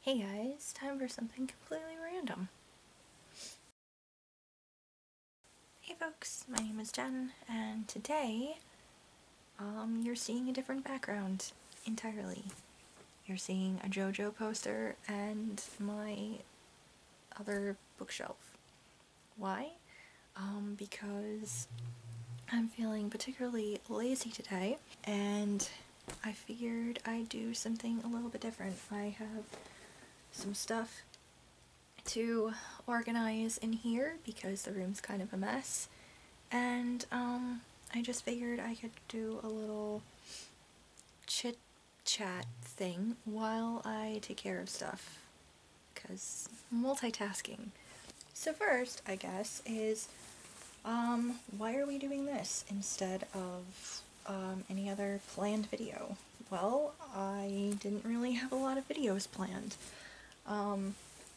Hey guys, time for something completely random. Hey folks, my name is Jen, and today, you're seeing a different background entirely. You're seeing a JoJo poster and my other bookshelf. Why? Because I'm feeling particularly lazy today, and I figured I'd do something a little bit different. I have some stuff to organize in here because the room's kind of a mess, and I just figured I could do a little chit-chat thing while I take care of stuff, because multitasking. So first, I guess, is why are we doing this instead of any other planned video? Well, I didn't really have a lot of videos planned.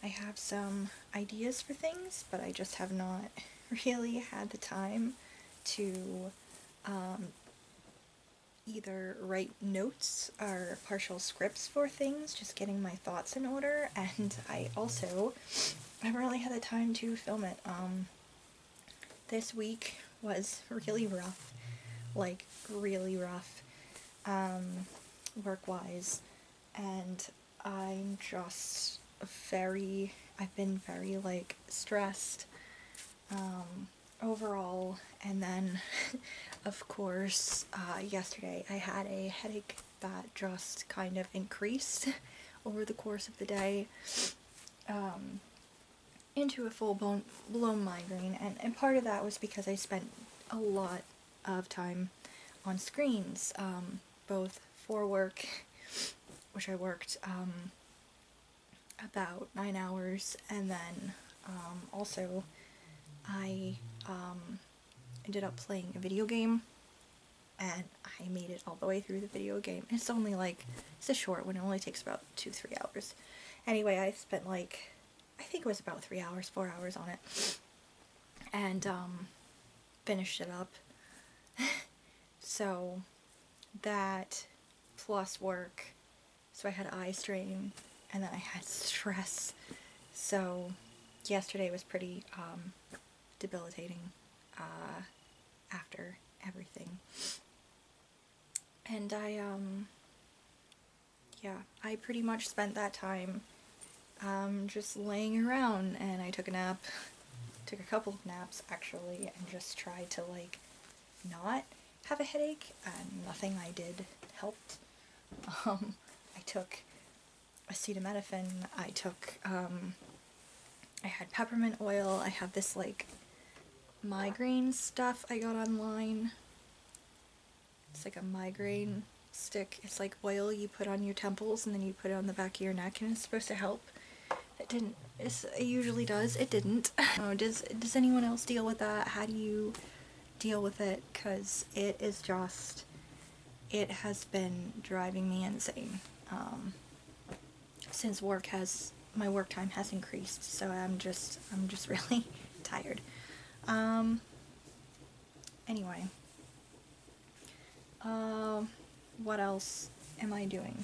I have some ideas for things, but I just have not really had the time to either write notes or partial scripts for things, just getting my thoughts in order, and I also haven't really had the time to film it. This week was really rough, like really rough, work-wise, and I've been very, like, stressed, overall, and then, of course, yesterday I had a headache that just kind of increased over the course of the day, into a full-blown migraine, and part of that was because I spent a lot of time on screens, both for work, which I worked, about 9 hours, and then also I ended up playing a video game, and I made it all the way through the video game. It's only like, it's a short one, it only takes about 2-3 hours. Anyway, I spent like, I think it was about 3 hours, 4 hours on it, and finished it up. So that plus work, so I had eye strain, and then I had stress, so yesterday was pretty debilitating after everything. And yeah, I pretty much spent that time just laying around, and I took a nap, took a couple of naps actually, and just tried to, like, not have a headache, and nothing I did helped. I took acetaminophen, I had peppermint oil, I have this, like, migraine stuff I got online. It's like a migraine stick. It's like oil you put on your temples and then you put it on the back of your neck, and it's supposed to help. It didn't. It usually does. It didn't. Oh, does anyone else deal with that? How do you deal with it? Because it is just, it has been driving me insane. Since my work time has increased, so I'm just really tired. Anyway. What else am I doing?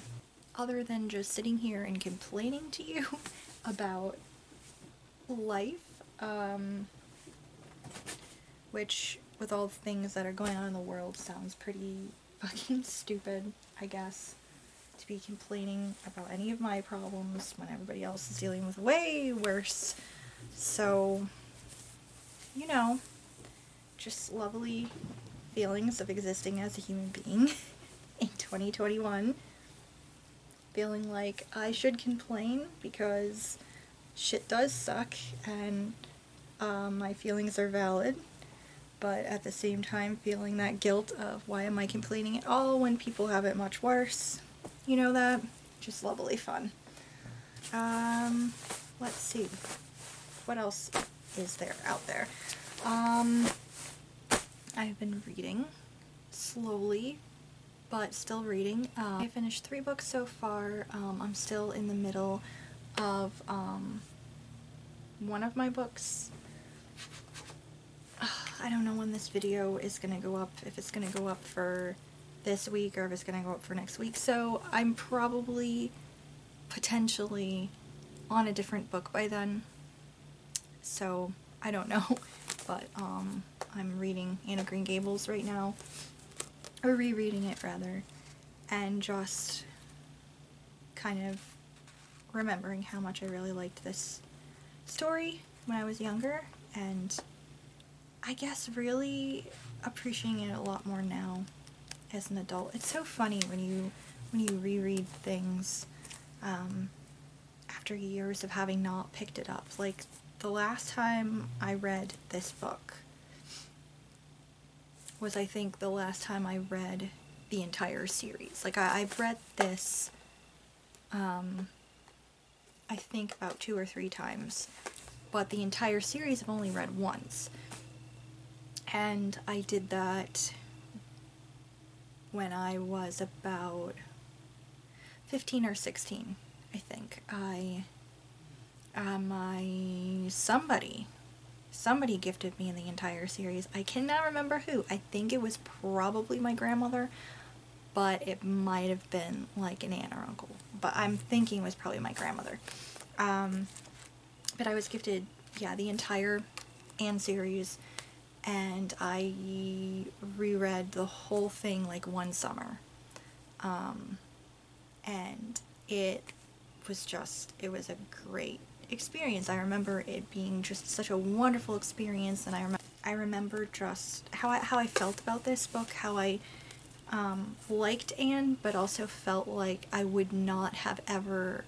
Other than just sitting here and complaining to you about life, which, with all the things that are going on in the world, sounds pretty fucking stupid, I guess, to be complaining about any of my problems when everybody else is dealing with way worse. So, you know, just lovely feelings of existing as a human being in 2021. Feeling like I should complain because shit does suck, and my feelings are valid, but at the same time feeling that guilt of why am I complaining at all when people have it much worse. You know that? Just lovely fun. Let's see. What else is there out there? I've been reading, slowly, but still reading. I finished 3 books so far. I'm still in the middle of one of my books. I don't know when this video is gonna go up, if it's gonna go up for this week or if it's gonna go up for next week, so I'm probably potentially on a different book by then. So, I don't know. But, I'm reading Anne of Green Gables right now. Or rereading it, rather. And just kind of remembering how much I really liked this story when I was younger. And I guess really appreciating it a lot more now as an adult. It's so funny when you reread things after years of having not picked it up. Like, the last time I read this book was, I think, the last time I read the entire series. Like, I've read this, I think about 2 or 3 times, but the entire series I've only read once. And I did that when I was about 15 or 16, I think. Somebody gifted me the entire series. I cannot remember who. I think it was probably my grandmother, but it might have been like an aunt or uncle. But I'm thinking it was probably my grandmother. But I was gifted, the entire Anne series, and I reread the whole thing like one summer. And it was a great experience. I remember it being just such a wonderful experience, and I remember just how I felt about this book, how I liked Anne, but also felt like I would not have ever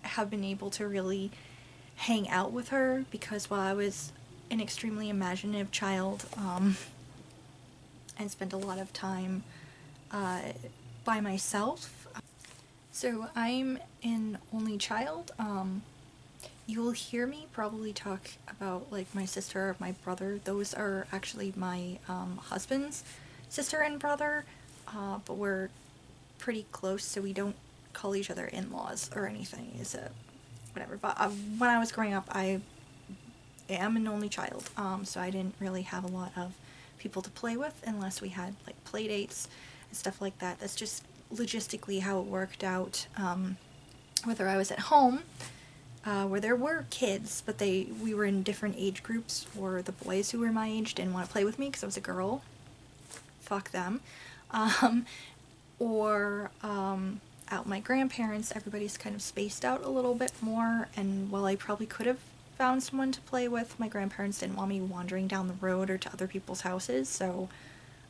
have been able to really hang out with her, because while I was an extremely imaginative child, and spent a lot of time by myself. So I'm an only child. You'll hear me probably talk about like my sister or my brother. Those are actually my husband's sister and brother, but we're pretty close, so we don't call each other in-laws or anything. Whatever. But when I was growing up, I am an only child, so I didn't really have a lot of people to play with unless we had like play dates and stuff like that. That's just logistically how it worked out. Whether I was at home, where there were kids, but we were in different age groups, or the boys who were my age didn't want to play with me because I was a girl. Fuck them. Or out my grandparents, everybody's kind of spaced out a little bit more, and while I probably could have found someone to play with, my grandparents didn't want me wandering down the road or to other people's houses, so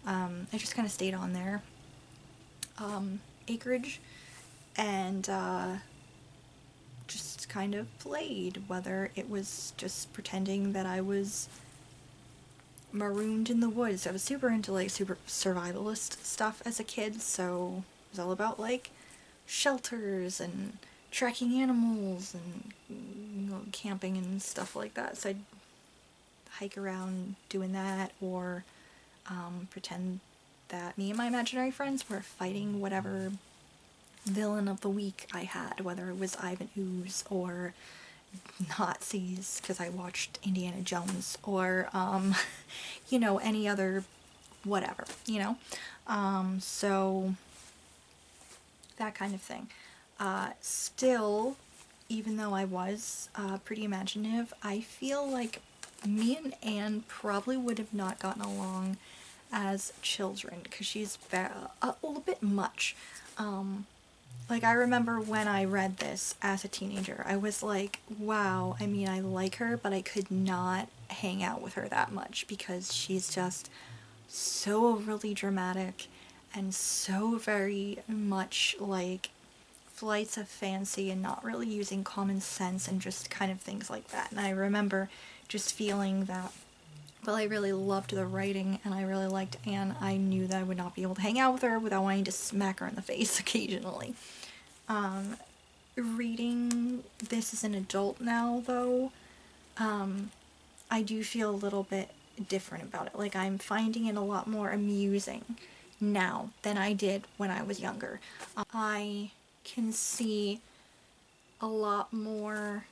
I just kind of stayed on their acreage, and just kind of played, whether it was just pretending that I was marooned in the woods. I was super into like super survivalist stuff as a kid, so it was all about like shelters and tracking animals and camping and stuff like that. So I'd hike around doing that, or pretend that me and my imaginary friends were fighting whatever villain of the week I had, whether it was Ivan Ooze or Nazis because I watched Indiana Jones, or any other whatever, so that kind of thing. Still, even though I was pretty imaginative, I feel like me and Anne probably would have not gotten along as children, because she's a little bit much. Like, I remember when I read this as a teenager, I was like, wow, I mean, I like her, but I could not hang out with her that much, because she's just so overly dramatic and so very much like flights of fancy and not really using common sense and just kind of things like that. And I remember just feeling that, well, I really loved the writing and I really liked Anne, I knew that I would not be able to hang out with her without wanting to smack her in the face occasionally. Reading this as an adult now, though, I do feel a little bit different about it. Like, I'm finding it a lot more amusing now than I did when I was younger. I can see a lot more,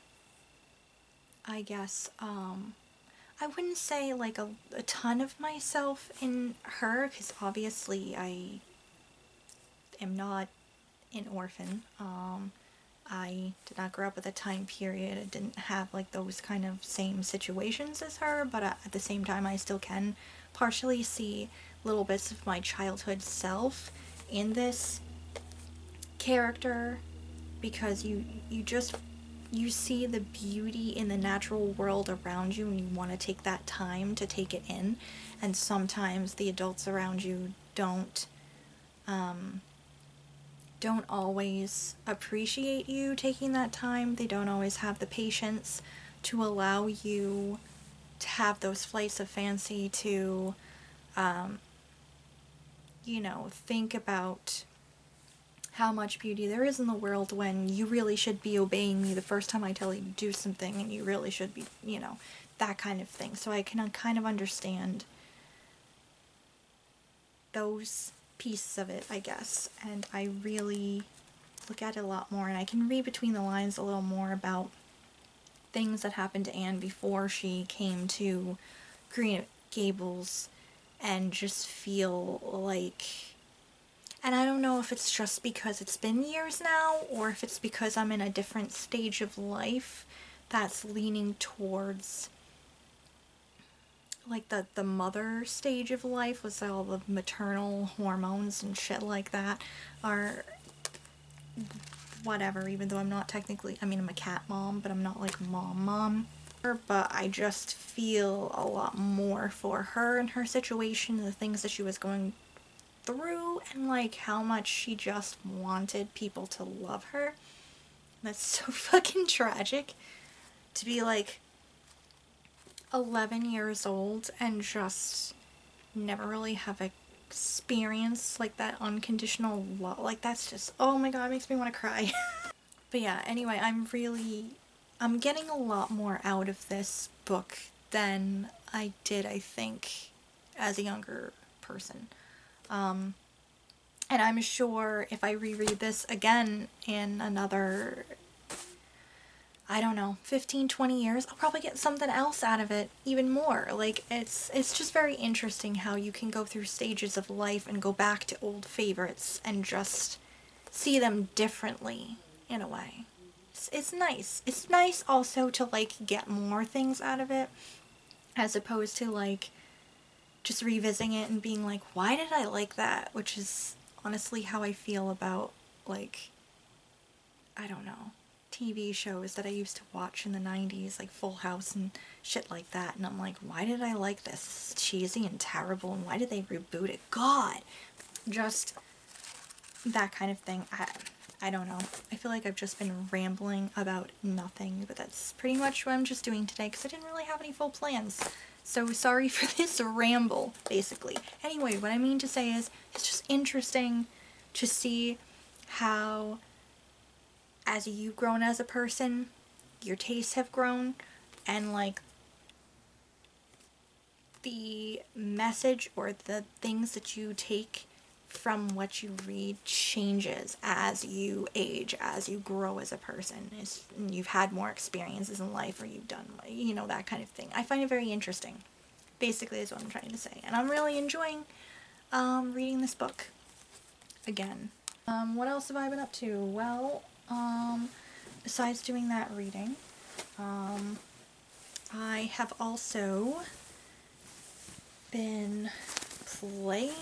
I guess, I wouldn't say like a ton of myself in her, because obviously I am not an orphan. I did not grow up with a time period. I didn't have like those kind of same situations as her, but at the same time I still can partially see little bits of my childhood self in this character, because you see the beauty in the natural world around you and you want to take that time to take it in, and sometimes the adults around you don't always appreciate you taking that time. They don't always have the patience to allow you to have those flights of fancy, to think about how much beauty there is in the world when you really should be obeying me the first time I tell you to do something, and you really should be, that kind of thing. So I can kind of understand those pieces of it, I guess, and I really look at it a lot more, and I can read between the lines a little more about things that happened to Anne before she came to Green Gables, and just feel like, and I don't know if it's just because it's been years now, or if it's because I'm in a different stage of life that's leaning towards like the mother stage of life, with all the maternal hormones and shit like that, are whatever, even though I'm not technically, I mean, I'm a cat mom, but I'm not like mom. But I just feel a lot more for her and her situation, the things that she was going through, and like how much she just wanted people to love her. That's so fucking tragic, to be like 11 years old and just never really have experienced like that unconditional love. Like, that's just, oh my god, it makes me want to cry. But yeah, anyway, I'm getting a lot more out of this book than I did, I think, as a younger person. And I'm sure if I reread this again in another, I don't know, 15, 20 years, I'll probably get something else out of it, even more. Like, it's just very interesting how you can go through stages of life and go back to old favorites and just see them differently, in a way. It's nice. It's nice also to, like, get more things out of it, as opposed to, like, just revisiting it and being like, why did I like that? Which is honestly how I feel about, like, I don't know, TV shows that I used to watch in the 90s, like Full House and shit like that, and I'm like, why did I like this? This is cheesy and terrible, and why did they reboot it? God! Just that kind of thing. I don't know. I feel like I've just been rambling about nothing, but that's pretty much what I'm just doing today, because I didn't really have any full plans. So sorry for this ramble, basically. Anyway, what I mean to say is, it's just interesting to see how, as you've grown as a person, your tastes have grown, and like the message or the things that you take from what you read changes as you age, as you grow as a person. You've had more experiences in life, or you've done, that kind of thing. I find it very interesting, basically, is what I'm trying to say. And I'm really enjoying reading this book again. What else have I been up to? Well, besides doing that reading, I have also been playing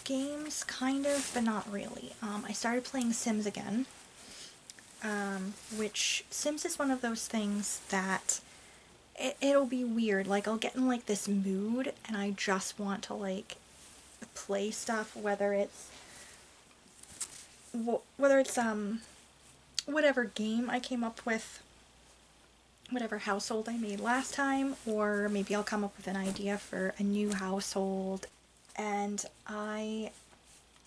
games, kind of, but not really. I started playing Sims again, which Sims is one of those things that it'll be weird. Like, I'll get in like this mood and I just want to like play stuff, whether it's whatever game I came up with, whatever household I made last time, or maybe I'll come up with an idea for a new household, and I,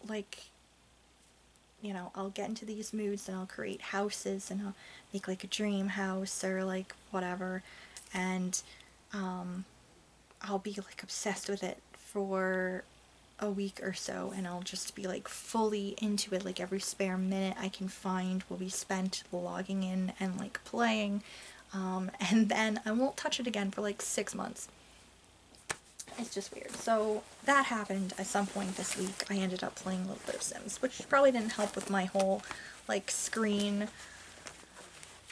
like, I'll get into these moods and I'll create houses, and I'll make like a dream house or like whatever, and I'll be like obsessed with it for a week or so, and I'll just be like fully into it. Like, every spare minute I can find will be spent logging in and like playing, and then I won't touch it again for like 6 months. It's just weird. So that happened at some point this week. I ended up playing a little bit of Sims, which probably didn't help with my whole like screen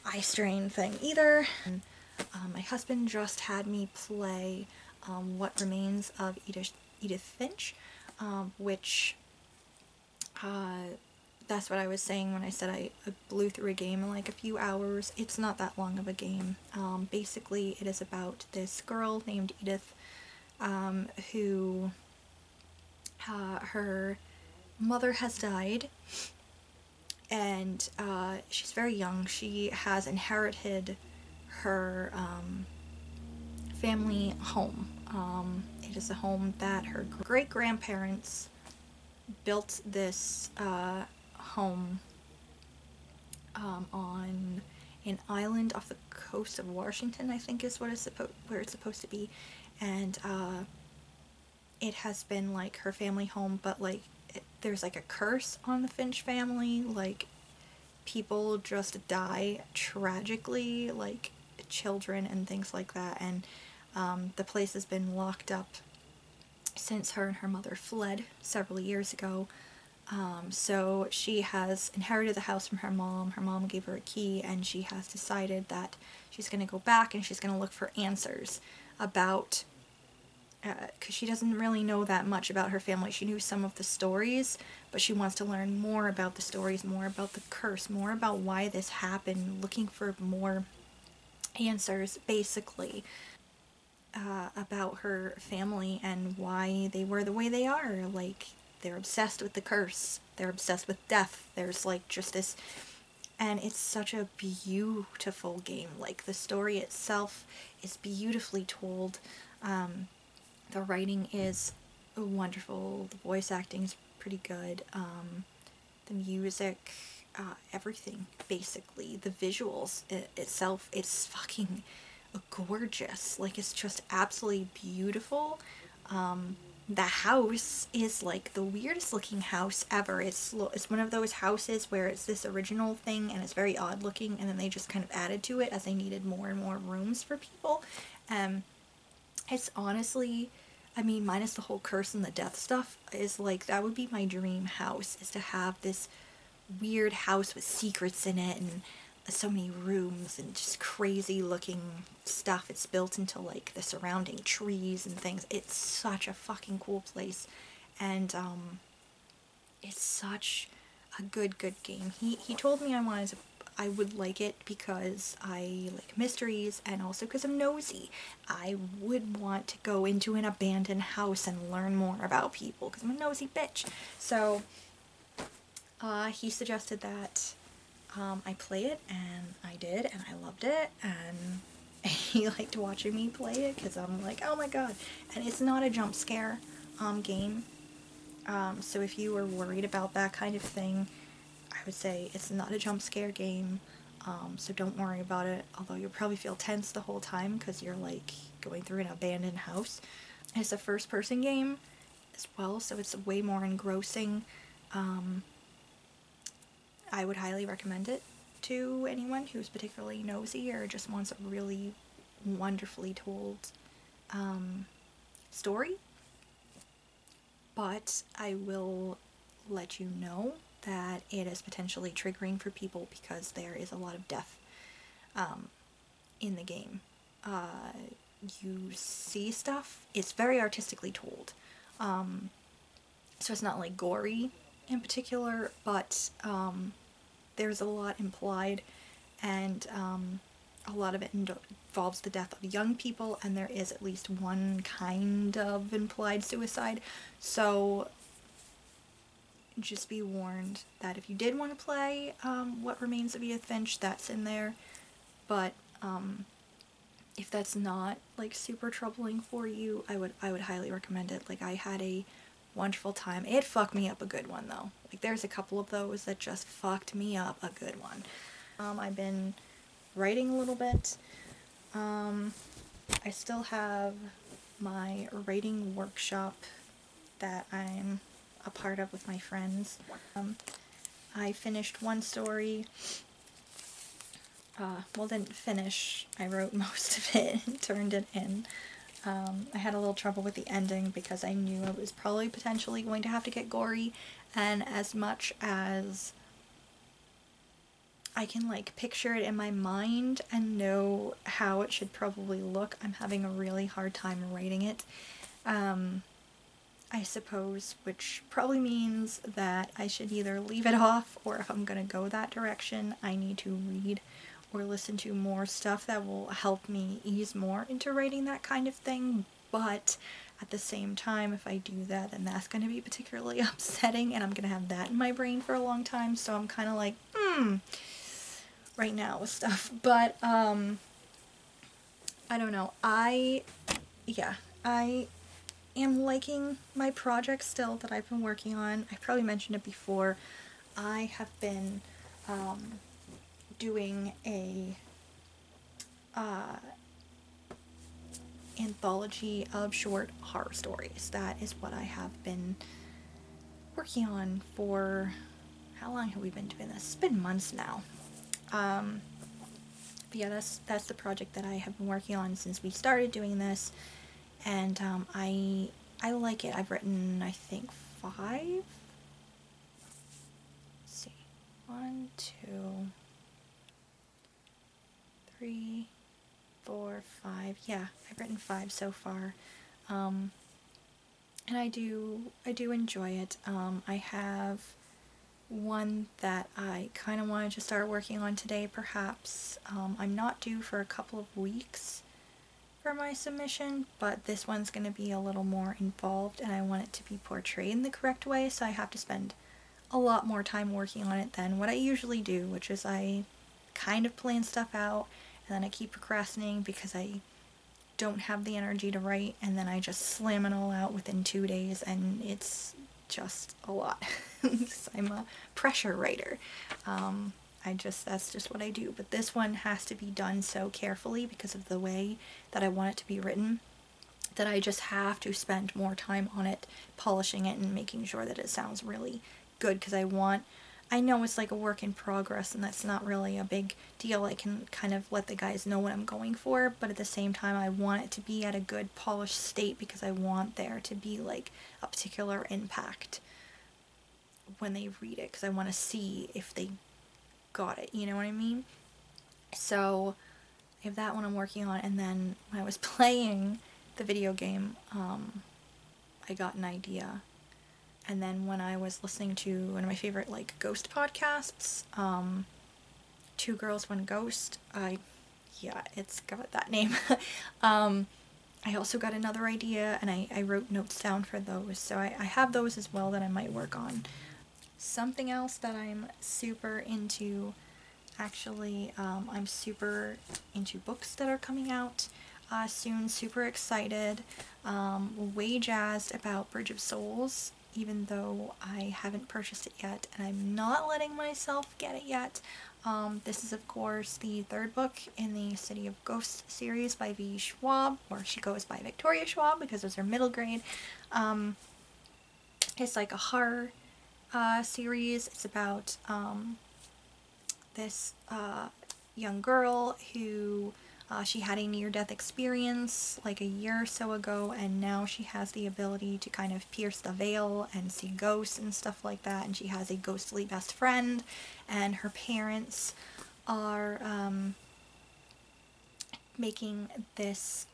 eye strain thing either. And, my husband just had me play What Remains of Edith Finch, which that's what I was saying when I said I blew through a game in like a few hours. It's not that long of a game. Basically, it is about this girl named Edith who her mother has died, and she's very young. She has inherited her family home. It is a home that her great-grandparents built this home on an island off the coast of Washington, I think is what it's where it's supposed to be, and it has been like her family home, but like there's like a curse on the Finch family, like people just die tragically, like children and things like that, and the place has been locked up since her and her mother fled several years ago. So she has inherited the house from her mom. Her mom gave her a key, and she has decided that she's going to go back and she's going to look for answers about, because she doesn't really know that much about her family. She knew some of the stories, but she wants to learn more about the stories, more about the curse, more about why this happened, looking for more answers, basically, about her family and why they were the way they are. Like, they're obsessed with the curse, they're obsessed with death. There's like just this, and it's such a beautiful game. Like, the story itself is beautifully told. The writing is wonderful, the voice acting is pretty good, the music, everything, basically. The visuals itself is fucking gorgeous. Like, it's just absolutely beautiful. The house is like the weirdest looking house ever. It's one of those houses where it's this original thing and it's very odd looking, and then they just kind of added to it as they needed more and more rooms for people. It's honestly, I mean, minus the whole curse and the death stuff, is like, that would be my dream house, is to have this weird house with secrets in it and so many rooms and just crazy looking stuff. It's built into like the surrounding trees and things. It's such a fucking cool place, and it's such a good game. He told me I would like it because I like mysteries, and also because I'm nosy. I would want to go into an abandoned house and learn more about people because I'm a nosy bitch. So he suggested that I play it, and I did, and I loved it, and he liked watching me play it because I'm like, oh my god. And it's not a jump scare game, so if you were worried about that kind of thing, I would say it's not a jump scare game, so don't worry about it, although you'll probably feel tense the whole time because you're like going through an abandoned house. It's a first person game as well, so it's way more engrossing. I would highly recommend it to anyone who's particularly nosy or just wants a really wonderfully told story. But I will let you know that it is potentially triggering for people because there is a lot of death in the game. You see stuff. It's very artistically told. So it's not like gory in particular, but there's a lot implied, and a lot of it involves the death of young people, and there is at least one kind of implied suicide. So just be warned that if you did want to play What Remains of Edith Finch, that's in there. But if that's not like super troubling for you, I would highly recommend it. Like, I had a wonderful time. It fucked me up a good one though. Like, there's a couple of those that just fucked me up a good one. I've been writing a little bit. I still have my writing workshop that I'm a part of with my friends. I finished one story. Well, didn't finish. I wrote most of it and turned it in. I had a little trouble with the ending because I knew it was probably potentially going to have to get gory, and as much as I can like picture it in my mind and know how it should probably look. I'm having a really hard time writing it, I suppose, which probably means that I should either leave it off, or if I'm gonna go that direction, I need to read or listen to more stuff that will help me ease more into writing that kind of thing. But at the same time, if I do that, then that's going to be particularly upsetting, and I'm going to have that in my brain for a long time. So I'm kind of like, right now with stuff. But I don't know. Yeah, I am liking my project still that I've been working on. I probably mentioned it before. I have been doing a anthology of short horror stories. That is what I have been working on for, how long have we been doing this? It's been months now. But yeah, that's the project that I have been working on since we started doing this, and I like it. I've written, I think, 5. Let's see, 1, 2, 3, 4, 5. Yeah, I've written 5 so far. And I do enjoy it. I have one that I kind of wanted to start working on today, perhaps. I'm not due for a couple of weeks for my submission, but this one's going to be a little more involved, and I want it to be portrayed in the correct way, so I have to spend a lot more time working on it than what I usually do, which is I kind of plan stuff out, and then I keep procrastinating because I don't have the energy to write, and then I just slam it all out within 2 days, and it's just a lot. I'm a pressure writer. That's just what I do. But this one has to be done so carefully because of the way that I want it to be written, that I just have to spend more time on it, polishing it and making sure that it sounds really good, because I know it's like a work in progress, and that's not really a big deal. I can kind of let the guys know what I'm going for, but at the same time I want it to be at a good polished state because I want there to be like a particular impact when they read it, because I want to see if they got it, you know what I mean? So I have that one I'm working on, and then when I was playing the video game, I got an idea. And then when I was listening to one of my favorite like ghost podcasts, Two Girls One Ghost, yeah, it's got that name. I also got another idea, and I wrote notes down for those, so I have those as well that I might work on. Something else that I'm super into, actually, I'm super into books that are coming out soon, super excited, way jazzed about Bridge of Souls, even though I haven't purchased it yet, and I'm not letting myself get it yet. This is, of course, the 3rd book in the City of Ghosts series by V. Schwab, or she goes by Victoria Schwab because it was her middle grade. It's like a horror series. It's about this young girl who she had a near-death experience like a year or so ago, and now she has the ability to kind of pierce the veil and see ghosts and stuff like that, and she has a ghostly best friend, and her parents are making this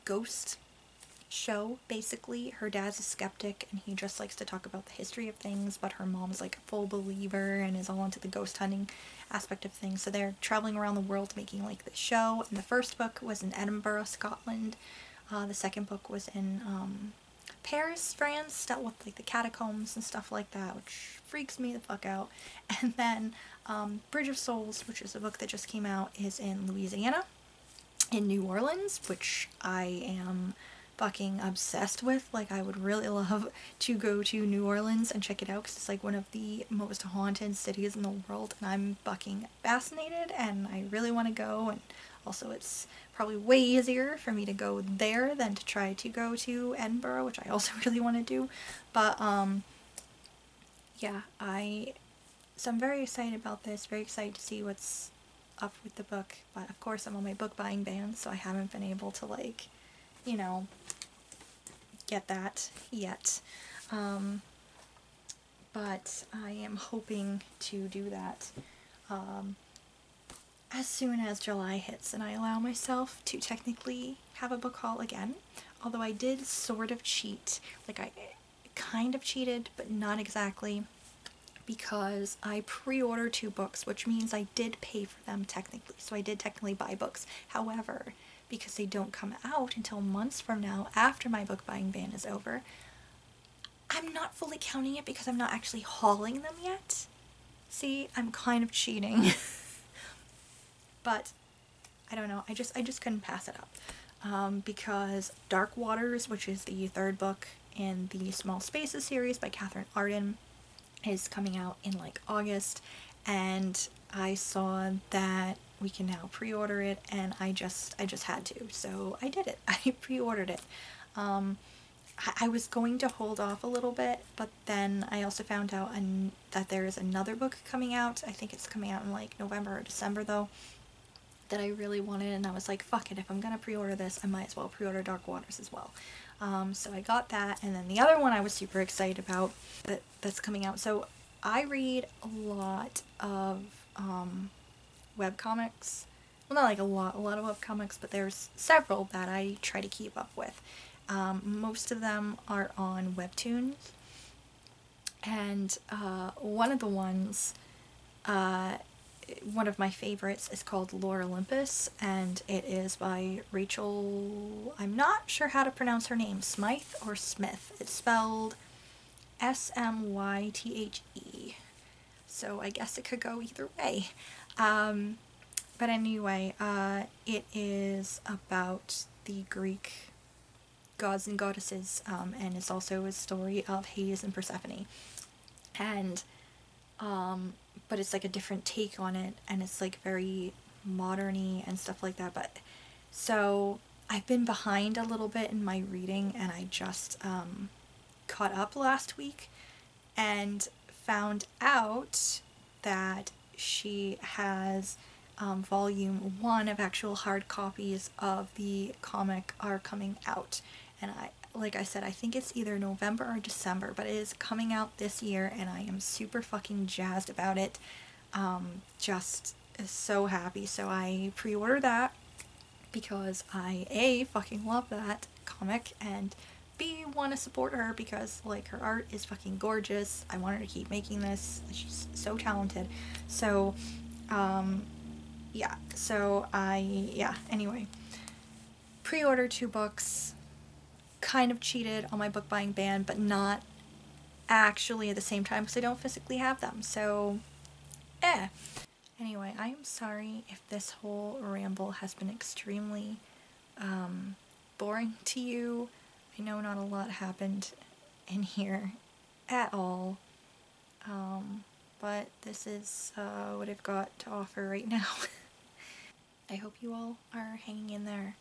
ghost show. Basically, her dad's a skeptic and he just likes to talk about the history of things, but her mom's like a full believer and is all into the ghost hunting aspect of things. So they're traveling around the world making like this show, and the first book was in Edinburgh, Scotland. The second book was in Paris, France, dealt with like the catacombs and stuff like that, which freaks me the fuck out. And then Bridge of Souls, which is a book that just came out, is in Louisiana, in New Orleans, which I am fucking obsessed with. Like, I would really love to go to New Orleans and check it out, because it's like one of the most haunted cities in the world, and I'm fucking fascinated, and I really want to go. And also, it's probably way easier for me to go there than to try to go to Edinburgh, which I also really want to do. But yeah, so I'm very excited about this, very excited to see what's up with the book. But of course I'm on my book buying ban, so I haven't been able to, like, you know, get that yet. But I am hoping to do that as soon as July hits and I allow myself to technically have a book haul again. Although I did sort of cheat. Like, I kind of cheated, but not exactly, because I pre-ordered 2 books, which means I did pay for them technically. So I did technically buy books. However, because they don't come out until months from now after my book buying ban is over, I'm not fully counting it because I'm not actually hauling them yet. See, I'm kind of cheating. But I don't know, I just couldn't pass it up. Because Dark Waters, which is the 3rd book in the Small Spaces series by Catherine Arden, is coming out in like August, and I saw that we can now pre-order it, and I just had to, so I did it. I pre-ordered it. I was going to hold off a little bit, but then I also found out that there is another book coming out. I think it's coming out in like November or December though, that I really wanted, and I was like, fuck it, if I'm gonna pre-order this, I might as well pre-order Dark Waters as well. So I got that, and then the other one I was super excited about that's coming out. So I read a lot of webcomics. Well, not like a lot of webcomics, but there's several that I try to keep up with. Most of them are on Webtoons, and one of the ones, one of my favorites is called Lore Olympus, and it is by Rachel, I'm not sure how to pronounce her name, Smythe or Smith. It's spelled Smythe. So I guess it could go either way. But anyway, it is about the Greek gods and goddesses, and it's also a story of Hades and Persephone. And but it's like a different take on it, and it's like very modern-y and stuff like that. But so I've been behind a little bit in my reading, and I just caught up last week and found out that she has volume 1 of actual hard copies of the comic are coming out, and like I said, I think it's either November or December, but it is coming out this year, and I am super fucking jazzed about it. Just so happy. So I pre-ordered that because I A, fucking love that comic, and B, want to support her because like her art is fucking gorgeous. I want her to keep making this. She's so talented. So yeah. So anyway, pre-ordered 2 books. Kind of cheated on my book buying ban, but not actually at the same time because I don't physically have them. So, Anyway, I am sorry if this whole ramble has been extremely boring to you. I know not a lot happened in here at all, but this is what I've got to offer right now. I hope you all are hanging in there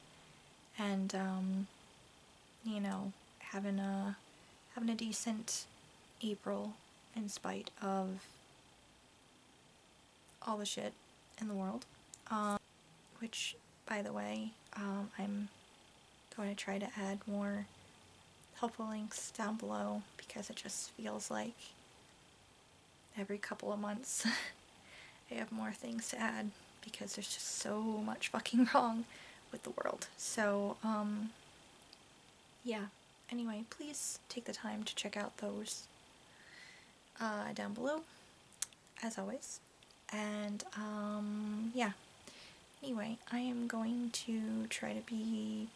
and you know, having a decent April in spite of all the shit in the world. Which, by the way, I'm going to try to add more helpful links down below because it just feels like every couple of months I have more things to add because there's just so much fucking wrong with the world. So, yeah. Anyway, please take the time to check out those down below, as always. And, yeah. Anyway, I am going to try to be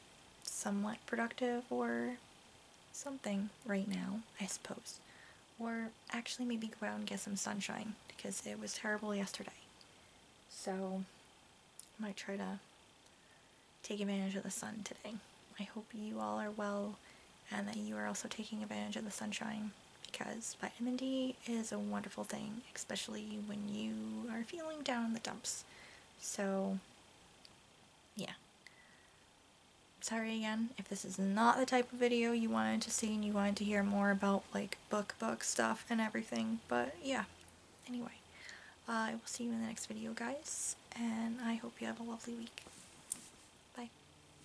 somewhat productive or something right now, I suppose. Or actually maybe go out and get some sunshine, because it was terrible yesterday. So, I might try to take advantage of the sun today. I hope you all are well, and that you are also taking advantage of the sunshine, because vitamin D is a wonderful thing, especially when you are feeling down in the dumps. So, yeah. Sorry again if this is not the type of video you wanted to see and you wanted to hear more about like book stuff and everything, but yeah. Anyway, I will see you in the next video, guys, and I hope you have a lovely week.